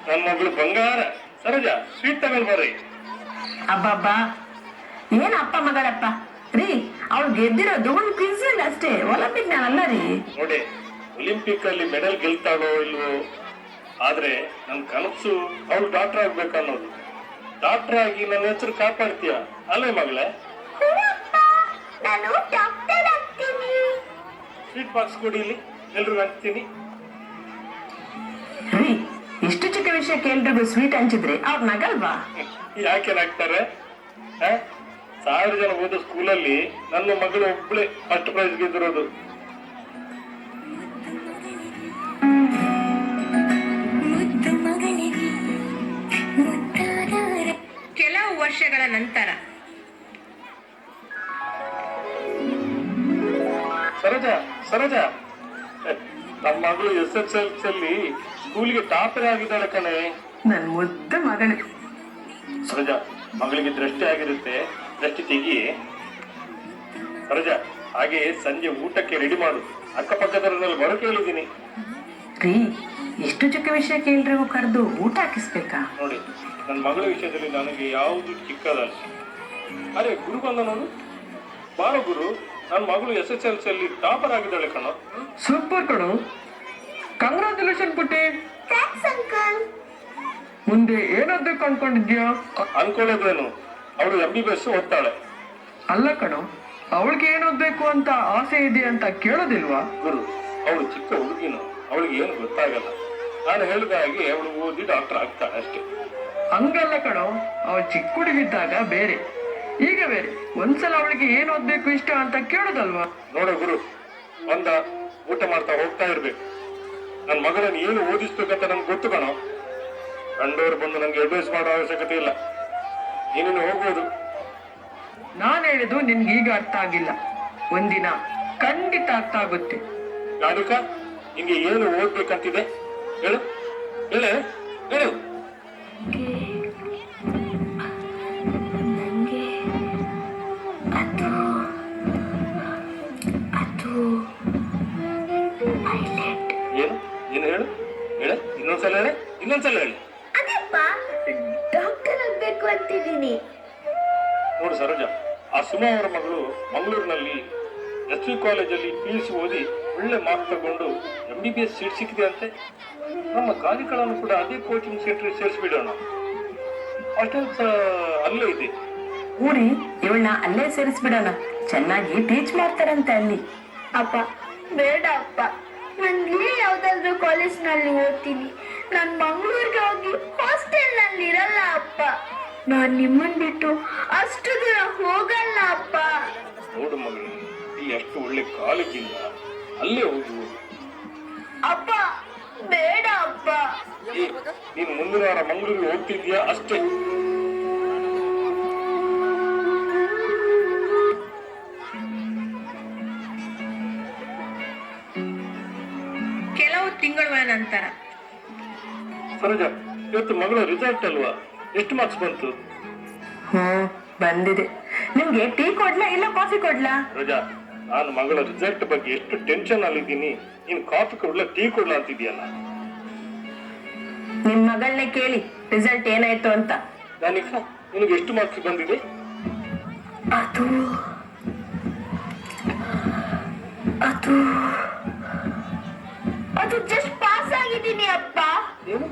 ನನ್ನ ಮಗಳು ಬಂಗಾರ. ಸರೋಜ, ಸ್ವೀಟ್ ತಗೊಂಡ್ ಬರ್ರಿ. ಅಬ್ಬಬ್ಬಾ, ಏನ್ ಅಪ್ಪ ಮಗಳಪ್ಪ ರೀ. ಅವ್ಳು ಗೆದ್ದಿರೋದು ಒಂದು ಕ್ವಿಜ್ ಅಲ್ಲಿ ಅಷ್ಟೇ, ಒಲಿಂಪಿಕ್ ಅಲ್ಲ ರೀ. ನೋಡಿ, ಒಲಿಂಪಿಕ್ ಅಲ್ಲಿ ಮೆಡಲ್ ಗೆಲ್ತಾಳೋ ಇಲ್ವೋ, ಆದ್ರೆ ನನ್ ಕನಸು ಅವಳು ಡಾಕ್ಟರ್ ಆಗ್ಬೇಕನ್ನೋದು. ಡಾಕ್ಟರ್ ಆಗಿ ನನ್ನ ಹೆಸರು ಕಾಪಾಡ್ತೀಯ ಅಲ್ಲೇ ಮಗಳೇ? ನಾನು ಡಾಕ್ಟರ್ ಆಗ್ತೀನಿ. ಸ್ವೀಟ್ ಬಾಕ್ಸ್ ಕೊಡಿ, ಇಲ್ಲಿ ಎಲ್ರಿಗೂ ಹಂಚ್ತೀನಿ. ರೀ, ಇಷ್ಟು ಚಿಕ್ಕ ವಿಷಯಕ್ಕೆ ಎಲ್ರಿಗೂ ಸ್ವೀಟ್ ಹಂಚಿದ್ರೆ ಅವ್ರ ನಗಲ್ವಾ? ಯಾಕೆ ನಾಗ್ತಾರೆ? 1000 ಜನ ಓದೋ ಸ್ಕೂಲಲ್ಲಿ ನನ್ನ ಮಗಳು ಒಬ್ಳೆ ಫಸ್ಟ್ ಪ್ರೈಸ್ ಗೆದ್ದಿರೋದು. ಕೆಲವು ವರ್ಷಗಳ ನಂತರ ಸರೋಜ, ಸರೋಜ, ನಮ್ಮ ಮಗಳು SSLC ಸ್ಕೂಲಿಗೆ ಟಾಪರ್ ಆಗಿದ್ದಾಳೆ ಕಣೆ. ನನ್ ಮುದ್ದು ಮಗನೇ. ಸರೋಜ, ಮಗಳಿಗೆ ದೃಷ್ಟಿ ಆಗಿರುತ್ತೆ, ದೃಷ್ಟಿ ತೆಗಿ. ಸರೋಜ, ಹಾಗೆ ಸಂಜೆ ಊಟಕ್ಕೆ ರೆಡಿ ಮಾಡು. ಅಕ್ಕಪಕ್ಕದವರನ್ನೆಲ್ಲ ಬರೋ ಕೇಳಿದ್ದೀನಿ. ರೀ, ಇಷ್ಟು ಚಿಕ್ಕ ವಿಷಯಕ್ಕೆ ಎಲ್ರಿಗೂ ಕರೆದು ಊಟ ಹಾಕಿಸ್ಬೇಕಾ? ನೋಡಿ, ನನ್ನ ಮಗಳ ವಿಷಯದಲ್ಲಿ ನನಗೆ ಯಾವುದು ಚಿಕ್ಕದಲ್ಲ. ಅರೆ, ಗುರು ಬಂದ ನೋಡು. ಬಾರೋ ಗುರು, ನನ್ನ ಮಗಳು SSLC ಟಾಪರ್ ಆಗಿದ್ದಾಳೆ ಕಣೋ. ಸೂಪರ್ ಕಣೋ, ಕಂಗ್ರಾಚುಲೇಷನ್ ಪುಟ್ಟಿ. Thanks uncle. ಮುಂದೆ ಏನಾಗ್ಬೇಕು ಅನ್ಕೊಂಡಿದ್ಯಾ? ಅನ್ಕೊಳ್ಳೋದೇನು, ಅವಳು MBBS ಓದ್ತಾಳೆ. ಅಲ್ಲ ಕಣೋ, ಅವಳಿಗೆ ಏನಾಗ್ಬೇಕು ಅಂತ ಆಸೆ ಇದೆ ಅಂತ ಕೇಳೋದಿಲ್ವಾ? ಗುರು, ಅವಳು ಚಿಕ್ಕ ಹುಡುಗಿನು, ಅವಳಿಗೆ ಏನು ಗೊತ್ತಾಗಲ್ಲ. ನಾನು ಹೇಳಿದ ಹಾಗೆ ಅವಳು ಓದಿ ಡಾಕ್ಟರ್ ಆಗ್ತಾಳೆ ಅಷ್ಟೇ. ಹಂಗಲ್ಲ ಕಣೋ, ಅವಳು ಚಿಕ್ಕ ಹುಡುಗಿದ್ದಾಗ ಬೇರೆ, ಈಗ ಬೇರೆ. ಒಂದ್ಸಲ ಅವಳಿಗೆ ಏನ್ ಓದ್ಬೇಕು ಇಷ್ಟ ಅಂತ ಕೇಳೋದಲ್ವಾ? ನೋಡ ಗುರು, ಒಂದ ಊಟ ಮಾಡ್ತಾ ಹೋಗ್ತಾ ಇರ್ಬೇಕು. ನನ್ನ ಮಗಳನ್ನು ಏನು ಓದಿಸ್ಬೇಕಂತ ನನ್ಗೆ ಗೊತ್ತು ಕಣೋ. ಕಂಡವರು ಬಂದು ನಂಗೆ ಅಡ್ವೈಸ್ ಮಾಡೋ ಅವಶ್ಯಕತೆ ಇಲ್ಲ. ನೀನು ಹೋಗ್ಬೋದು. ನಾನ್ ಹೇಳಿದ್ದು ನಿನ್ಗೆ ಈಗ ಅರ್ಥ ಆಗಿಲ್ಲ, ಒಂದಿನ ಖಂಡಿತ ಅರ್ಥ ಆಗುತ್ತೆ. ರಾಧಿಕಾ, ನಿಂಗೆ ಏನು ಓದ್ಬೇಕಂತಿದೆ ಹೇಳು, ಹೇಳು, ಹೇಳು. ನನಗೆ ಅದು ಪೈಲಟ್. ಏನು ಏನು ಹೇಳು, ಹೇಳ, ಇನ್ನೊಂದ್ಸಲ ಹೇಳ, ಇನ್ನೊಂದ್ಸಲ ಹೇಳಿ. ಅದಪ್ಪ, ಡಾಕ್ಟರ್ ಆಗ್ಬೇಕು ಅಂತಿದ್ದೀನಿ. ನೋಡು ಸರೋಜ, ಆ ಸುಮಾ ಅವರ ಮಗಳು ಮಂಗಳೂರಿನಲ್ಲಿ SV ಕಾಲೇಜಲ್ಲಿ PUC ಓದಿ ಒಳ್ಳೆ ಮಾರ್ಕ್ ತಗೊಂಡು MBBS ಸೀಟ್ ಸಿಕ್ಕಿದೆ ಅಂತೆ. ನಮ್ಮ ಗಾಲಿಗಳನ್ನು ಕೂಡ ಅದೇ ಕೋಚಿಂಗ್ ಸೆಂಟರ್ ಸೇರಿಸ್ಬಿಡೋಣ. ಹಾಸ್ಟೆಲ್ಸ್ ಅಲ್ಲೇ ಇದೆ. ಊರಿ ಇವಳನ್ನ ಅಲ್ಲೇ ಸೇರಿಸ್ಬಿಡೋಣ, ಚೆನ್ನಾಗಿ ಟೀಚ್ ಮಾಡ್ತಾರಂತೆ ಅಲ್ಲಿ. ಅಪ್ಪ, ಬೇಡ ಅಪ್ಪ, ನಾನು ಇಲ್ಲೇ ಯಾವ್ದಾದ್ರು ಕಾಲೇಜ್ನಲ್ಲಿ ಓದ್ತೀನಿ. ನಾನು ಮಂಗಳೂರಿಗೆ ಹೋಗಿ ಹಾಸ್ಟೆಲ್ನಲ್ಲಿ ಇರಲ್ಲ ಅಪ್ಪ. ನಾನು ನಿಮ್ಮನ್ ಬಿಟ್ಟು ಅಷ್ಟು ದೂರ ಹೋಗಲ್ಲ ಅಪ್ಪ. ನೋಡು ಮಗಳು, ಈ ಅಷ್ಟು ಒಳ್ಳೆ ಕಾಲೇಜಿಲ್ಲ, ಅಲ್ಲೇ ಹೋಗಿ. ಅಪ್ಪ, ಬೇಡ ಅಪ್ಪ. ನೀನು ಮುಂದಿನ ವಾರ ಮಂಗಳೂರಿಗೆ ಹೋಗ್ತಿದ್ಯಾ ಅಷ್ಟೇ. ಕೆಲವು ತಿಂಗಳ ನಂತರ. ಸರೋಜ, ಇವತ್ತು ಮಗಳ ರಿಸಲ್ಟ್ ಅಲ್ವಾ? ಎಷ್ಟು ಮಾರ್ಕ್ಸ್ ಬಂತು? ಬಂದಿದೆ. ನಿಮ್ಗೆ ಟೀ ಕೊಡ್ಲಾ ಇಲ್ಲ ಕಾಫಿ ಕೊಡ್ಲಾ? ರಜಾ, ನಾನು ಮಗಳ ರಿಸಲ್ಟ್ ಬಗ್ಗೆ ಎಷ್ಟು ಟೆನ್ಷನ್ ಅಲ್ಲಿದ್ದೀನಿ. ನೀನು ಕಾಫಿ ಕೊಡ್ಲಾ ಟೀ ಕೊಡ್ಲಾ ಅಂತಿದ್ಯಲ್ಲ. ನಿಮ್ ಮಗಳನ್ನೇ ಕೇಳಿ ರಿಸಲ್ಟ್ ಏನಾಯ್ತು ಅಂತ. ನಾನೀಗ ನಿನಗೆ ಎಷ್ಟು ಮಾರ್ಕ್ಸ್ ಬಂದಿದೆ? ಅದು ಅದು ಅದು ಜಸ್ಟ್ ಪಾಸ್ ಆಗಿದ್ದೀನಿ ಅಪ್ಪ. ಏನು,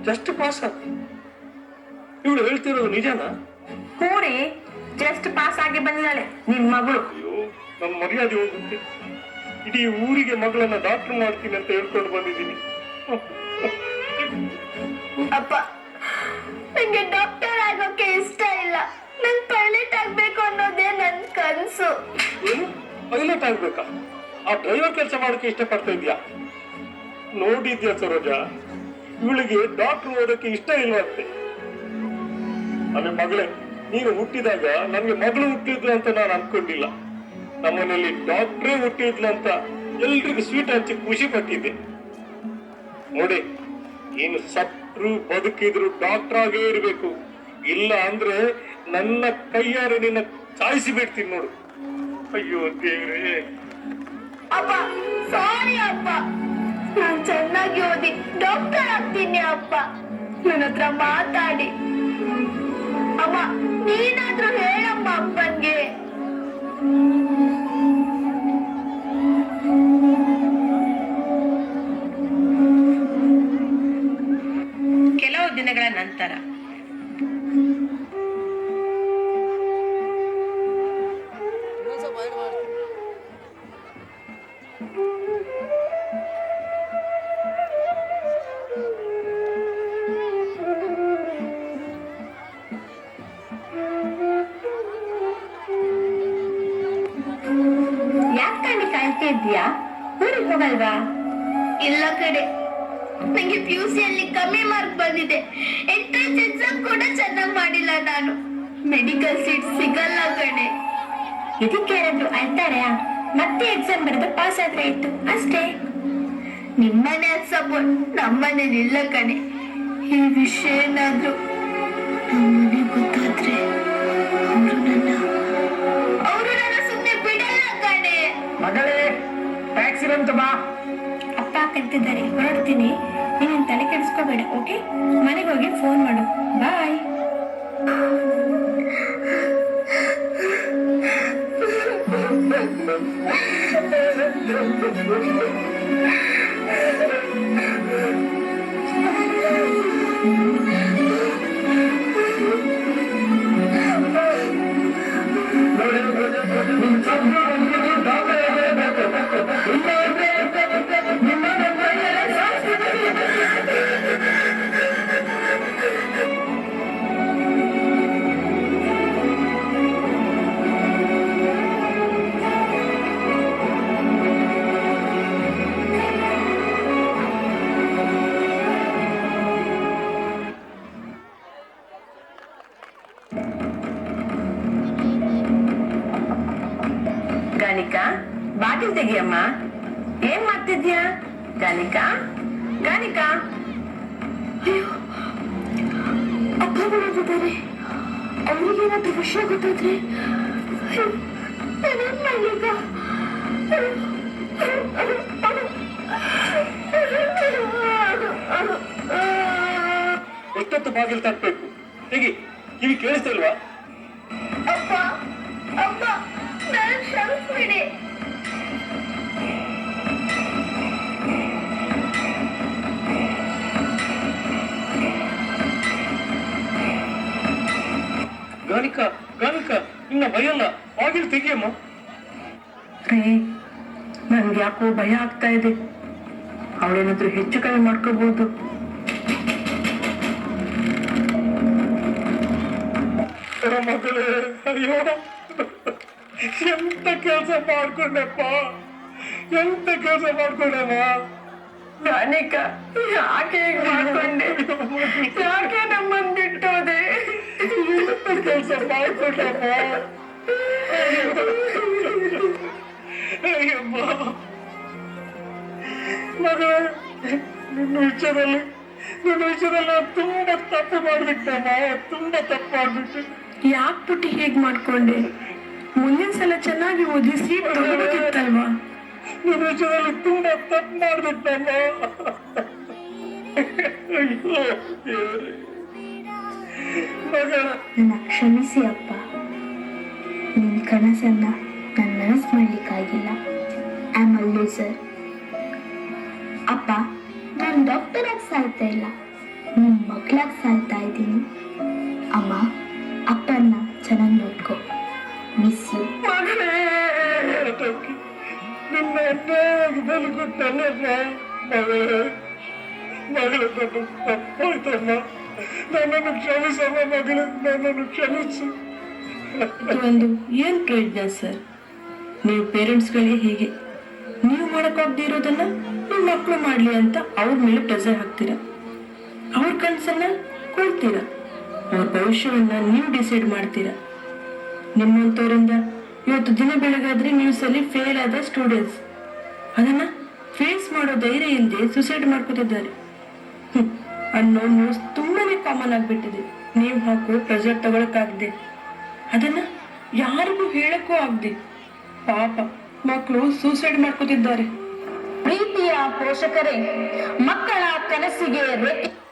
ಜಸ್ಟ್ ಪಾಸ್ ಆಗಿ? ಇವಳು ಹೇಳ್ತಿರೋದು ನಿಜನಾ? ಹೂರಿ, ಜಸ್ಟ್ ಪಾಸ್ ಆಗಿ ಬಂದಿದ್ದಾಳೆ ನಿನ್ ಮಗಳು. ಅಯ್ಯೋ, ನಮ್ಮ ಮರ್ಯಾದೆ ಹೋಗುತ್ತೆ. ಇಡೀ ಊರಿಗೆ ಮಗಳನ್ನ ಡಾಕ್ಟರ್ ಮಾಡ್ತೀನಿ ಅಂತ ಹೇಳ್ಕೊಂಡು ಬಂದಿದ್ದೀನಿ. ಅಪ್ಪ, ನಂಗೆ ಡಾಕ್ಟರ್ ಆಗೋಕೆ ಇಷ್ಟ ಇಲ್ಲ. ನಂಗೆ ಪೈಲಟ್ ಆಗ್ಬೇಕು ಅನ್ನೋದೇ ನನ್ ಕನ್ಸು. ಏನು, ಪೈಲಟ್ ಆಗ್ಬೇಕಾ? ಆ ಡ್ರೈವರ್ ಕೆಲಸ ಮಾಡೋಕೆ ಇಷ್ಟಪಡ್ತಾ ಇದ್ಯಾ? ನೋಡಿದ್ಯಾ ಸರೋಜ, ಇವಳಿಗೆ ಡಾಕ್ಟರ್ ಓದೋಕೆ ಇಷ್ಟ ಇಲ್ವಂತೆ. ಆಮೇಲೆ ಮಗಳೇ, ನೀನು ಹುಟ್ಟಿದಾಗ ನನ್ಗೆ ಮಗಳು ಹುಟ್ಟಿದ್ಲು ಅಂತ ನಾನು ಅನ್ಕೊಂಡಿಲ್ಲ. ನಮ್ಮನೇಲಿ ಡಾಕ್ಟ್ರೇ ಹುಟ್ಟಿದ್ಲು ಅಂತ ಎಲ್ರಿಗೂ ಸ್ವೀಟ್ ಹಂಚಿ ಖುಷಿ ಪಟ್ಟಿದ್ದೆ. ನೋಡಿ, ನೀನು ಸತ್ರು ಬದುಕಿದ್ರು ಡಾಕ್ಟರ್ ಆಗೇ ಇರ್ಬೇಕು. ಇಲ್ಲ ಅಂದ್ರೆ ನನ್ನ ಕೈಯಾರೆ ನಿನ್ನ ಸಾಯಿಸಿ ಬಿಡ್ತೀನಿ ನೋಡು. ಅಯ್ಯೋ ದೇವ್ರೇ. ಅಪ್ಪ, ಸಾರಿ ಅಪ್ಪ, ನಾನ್ ಚೆನ್ನಾಗಿ ಚೆನ್ನಾಗಿ ಓದಿ ಡಾಕ್ಟರ್ ಆಗ್ತೀನಿ ಅಪ್ಪ. ನನ್ನ ಹತ್ರ ಮಾತಾಡಿ. ಅಮ್ಮ ನೀನಾದ್ರೂ ಹೇಳಮ್ಮ ಅಪ್ಪನ್ಗೆ. ಕೆಲವು ದಿನಗಳ ನಂತರ ಯಾಕೆ ಕಾಯ್ತಾ ಇದ್ದೀಯಾ? ಊರಿಗೆ ಹೋಗಲ್ವಾ? ಇಲ್ಲ ಕಡೆ, ನಂಗೆ PUC ಕಮ್ಮಿ ಮಾರ್ಕ್ ಬಂದಿದೆ. ಎಂಟ್ರೆನ್ಸ್ ಎಕ್ಸಾಮ್ ಕೂಡ ಚೆನ್ನಾಗಿ ಮಾಡಿಲ್ಲ ನಾನು. ಮೆಡಿಕಲ್ ಸೀಟ್ ಸಿಗಲ್ಲ ಕಡೆ. ಇದಕ್ಕೆ ಯಾರಾದ್ರೂ ಅಂತಾರೆ ಮತ್ತೆ ಎಕ್ಸಾಮ್ ಬರೆದು ಪಾಸ್ ಆದ್ರೆ ಇತ್ತು ಅಷ್ಟೇ. ನಿಮ್ಮನೆ ಸಪೋರ್ಟ್ ನಮ್ಮನೇಲಿ ಇಲ್ಲ ಕಣೆ. ಈ ವಿಷಯ ಏನಾದ್ರು ನಮ್ಮನೆ ಗೊತ್ತಾದ್ರೆ ಅವರು ನನ್ನ ಸುಮ್ಮನೆ ಬಿಡಲ್ಲ ಕಣೆ. ಮಗಳೇ ಟ್ಯಾಕ್ಸಿ ಬಂತು ಬಾ. ಅಪ್ಪ ಕರ್ತಿದ್ದಾರೆ, ಹೊರಡ್ತೀನಿ. ನೀನು ತಲೆ ಕೆಡಿಸ್ಕೋಬೇಡ, ಓಕೆ? ಮನೆಗೆ ಹೋಗಿ ಫೋನ್ ಮಾಡು. ಬಾಯ್. ಗಾನಿಕಾ, ಬಾಗಿಲು ತೆಗಿಯಮ್ಮ. ಏನ್ ಮಾಡ್ತಿದ್ಯಾ ಗಾನಿಕಾ? ಗಾನಿಕಾ, ಅಯ್ಯೋ, ಅಪ್ಪ ಬರೋದಿದ್ದಾರೆ. ಅವ್ರಿಗೇನಾದ್ರೂ ವಿಷಯ ಗೊತ್ತಾದ್ರೆ ನಾನೇನ್ ಮಾಡ್ಲಿಕ್ಕ? ಎಷ್ಟೊತ್ತು ಬಾಗಿಲು ತಟ್ಟಬೇಕು? ಹೇಗೆ ಕಿವಿ ಕೇಳಿಸ್ತಾ ಇಲ್ವಾ? ಅಪ್ಪ ಅಪ್ಪ ನಾನು ಕ್ಷಮಿಸ್ಬಿಡಿ. ಗಾನಿಕಾ, ಗಾನಿಕಾ, ನಿನ್ನ ಭಯಲ್ಲ, ಬಾಗಿಲು ತೆಗಿಯಮ್ಮ. ರೀ, ನನ್ಗೆ ಯಾಕೋ ಭಯ ಆಗ್ತಾ ಇದೆ. ಅವಳೇನಾದ್ರೂ ಹೆಚ್ಚು ಕಮ್ಮಿ ಮಾಡ್ಕೋಬಹುದು. ಮಗಳೇ, ಅಯ್ಯೋ ಎಂತ ಕೆಲಸ ಮಾಡ್ಕೊಂಡಪ್ಪ, ಎಂತ ಕೆಲಸ ಮಾಡ್ಕೊಂಡಮ್ಮ. ಗಾನಿಕಾ, ಯಾಕೆ ಹೀಗ್ ಮಾಡ್ಕೊಂಡೆ? ಯಾಕೆ ನಮ್ಮನ್ ಬಿಟ್ಟೋದೆ? ಎಂತ ಕೆಲಸ ಮಾಡ್ಕೊಂಡಮ್ಮ. ಅಯ್ಯಮ್ಮ ಮಗಳೇ, ನಿನ್ನ ವಿಷಯದಲ್ಲಿ ನಾನು ತುಂಬಾ ತಪ್ಪು ಮಾಡ್ಬಿಟ್ಟಮ್ಮ, ತುಂಬಾ ತಪ್ಪು ಮಾಡ್ಬಿಟ್ಟು. ಯಾಕೆ ಪುಟ್ಟಿ ಹೇಗ್ ಮಾಡ್ಕೊಂಡೆ? ಮುಂದಿನ ಸಲ ಚೆನ್ನಾಗಿ ಓದಿ ಸೀಟ್ ತಗೋಬೇಕಿತ್ತಲ್ವಾ? ನಿನ್ನ ವಿಷಯದಲ್ಲಿ ತುಂಬಾ ತಪ್ಪು ಮಾಡ್ಬಿಟ್ಟಮ್ಮ. ಅಯ್ಯೋ ದೇವ್ರೇ. ಮಗ, ನನ್ನ ಕ್ಷಮಿಸಿ ಅಪ್ಪ. ನಿನ್ನ ಕನಸನ್ನ ನಾನು ನನಸು ಮಾಡ್ಲಿಕ್ಕಾಗಿಲ್ಲ. I am a loser. ಅಪ್ಪ, ನಾನು ಡಾಕ್ಟರ್ ಆಗಿ ಸಾಯ್ತಾ ಇಲ್ಲ, ನಿಮ್ಮ ಮಗಳಾಗಿ ಸಾಯ್ತಾ ಇದ್ದೀನಿ. ಅಮ್ಮ, ಅಪ್ಪನ್ನ ಚೆನ್ನಾಗಿ ನೋಡ್ಕೊ. Miss you. ನಿನ್ನ ಅನ್ಯಾಯವಾಗಿ ಬದುಕುತ್ತಲ್ಲಮ್ಮ ಮಗಳೇ. ಮಗಳ ತಪ್ಪಾಯ್ತಮ್ಮ, ನನ್ನನ್ನು ಕ್ಷಮಿಸಮ್ಮ ಮಗಳೇ, ನನ್ನನ್ನು ಕ್ಷಮಿಸು. ಒಂದು ಏನ್ ಪ್ರಯೋಜನ ಸರ್? ನೀವು ಪೇರೆಂಟ್ಸ್ಗಳೇ ಹೀಗೆ. ನೀವು ಮಾಡಕ್ಕಾಗದೇ ಇರೋದನ್ನ ನಿಮ್ಮ ಮಕ್ಕಳು ಮಾಡ್ಲಿ ಅಂತ ಅವ್ರ ಮೇಲೆ ಪ್ರೆಸರ್ ಹಾಕ್ತೀರಾ. ಅವ್ರ ಕನ್ಸನ್ನ ಕೊಡ್ತೀರಾ. ಅವ್ರ ಭವಿಷ್ಯವನ್ನ ನೀವು ಡಿಸೈಡ್ ಮಾಡ್ತೀರಾ. ನಿಮ್ಮಂತವರಿಂದ ಇವತ್ತು ದಿನ ಬೆಳಗಾದ್ರೆ ನ್ಯೂಸ್ ಅಲ್ಲಿ ಫೇಲ್ ಆದ ಸ್ಟೂಡೆಂಟ್ಸ್ ಅದನ್ನ ಫೇಸ್ ಮಾಡೋ ಧೈರ್ಯ ಇಲ್ಲದೆ ಸುಸೈಡ್ ಮಾಡ್ಕೋತಿದ್ದಾರೆ ಅನ್ನೋ ನ್ಯೂಸ್ ತುಂಬಾನೇ ಕಾಮನ್ ಆಗ್ಬಿಟ್ಟಿದೆ. ನೀವು ಹಾಕೋ ಪ್ರೆಸರ್ ತಗೊಳಕ್ಕಾಗದೆ, ಅದನ್ನ ಯಾರಿಗೂ ಹೇಳಕ್ಕೂ ಆಗದೆ ಪಾಪ ಮಕ್ಕಳು ಸೂಸೈಡ್ ಮಾಡ್ಕೋತಿದ್ದಾರೆ. ಪ್ರೀತಿಯ ಪೋಷಕರೇ ಮಕ್ಕಳ ಕನಸಿಗೆ ರೇಖೆ